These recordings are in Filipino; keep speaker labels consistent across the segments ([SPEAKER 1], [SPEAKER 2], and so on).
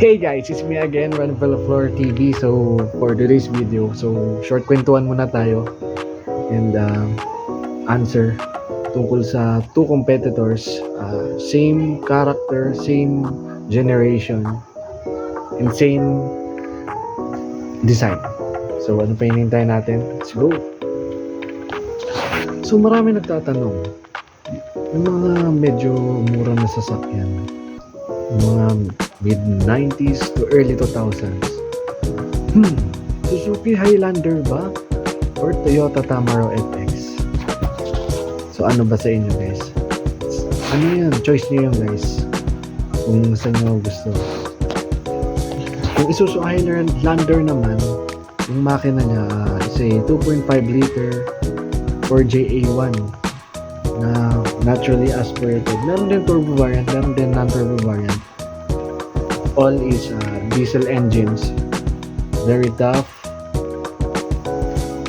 [SPEAKER 1] Hey guys, it's me again, Ron Villaflor TV. So, for today's video, short kwentuhan muna tayo and answer tungkol sa two competitors, same character, same generation, and same design. So, ano pa hinihintay natin? Let's go! So, marami nagtatanong, yung mga medyo mura na sasakyan, yung mga mid-90s to early 2000s. Suzuki Highlander ba? Or Toyota Tamaro FX? So ano ba sa inyo guys? Ano yan? Choice niyo yun guys. Kung saan nyo gusto. Yung Isuzu Highlander naman, yung makina niya is a 2.5 liter 4JA1 na naturally aspirated. Meron din turbo variant, meron din non-turbo variant. All is diesel engines, very tough,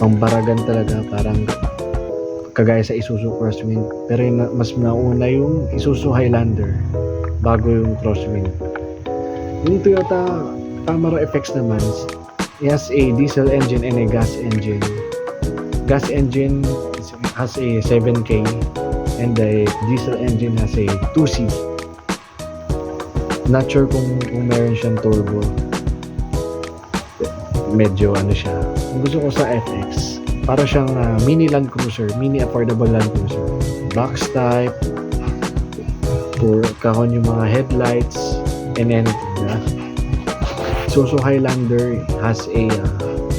[SPEAKER 1] pambaragan talaga, parang kagaya sa Isuzu Crosswind, pero yung mas nauna yung Isuzu Highlander bago yung Crosswind. Yung Toyota Tamaro FX naman, it has a diesel engine and a gas engine. Gas engine has a 7K and the diesel engine has a 2C. Not sure kung meron siyang turbo. Medyo ano siya. Kung gusto ko sa FX, para siyang mini Land Cruiser, mini affordable Land Cruiser. Box type, for kahon yung mga headlights, and anything. Isuzu Highlander has a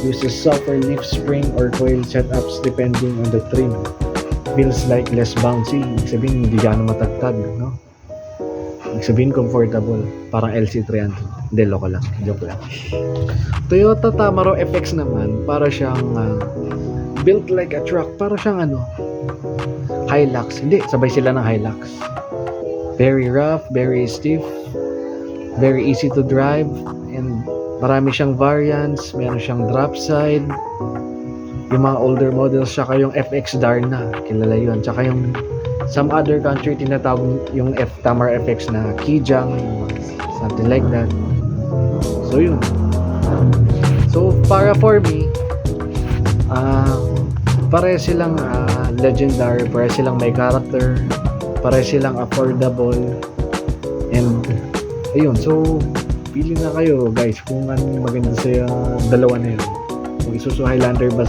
[SPEAKER 1] uses softer leaf spring or coil setups depending on the trim. Feels like less bouncy. Ibig sabihin, hindi gano'ng matagtag, no? Ibig sabihin, comfortable. Parang LC300. Hindi, loko lang. Joke lang. Toyota Tamaro FX naman, para siyang built like a truck. Para siyang Hilux. Hindi, sabay sila ng Hilux. Very rough, very stiff, very easy to drive, and marami siyang variants. Meron siyang drop side. Yung mga older models, saka yung FX Darna, kilala yun. Tsaka yung some other country tinatawag yung Tamaro FX na Kijang, something like that. So yun. So para for me, pare silang legendary, pare silang may character, pare silang affordable, and ayun. So pili na kayo guys kung anong maganda sa dalawa na yun. Kung Isuzu Highlander ba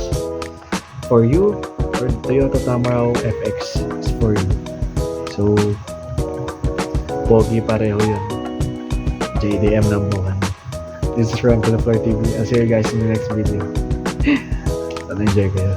[SPEAKER 1] for you or Toyota Tamaro FX is for you. So pogi pareho yun. JDM ng buwan. This is Ron Villaflor TV. I'll see you guys in the next video. Sana enjoy kayo.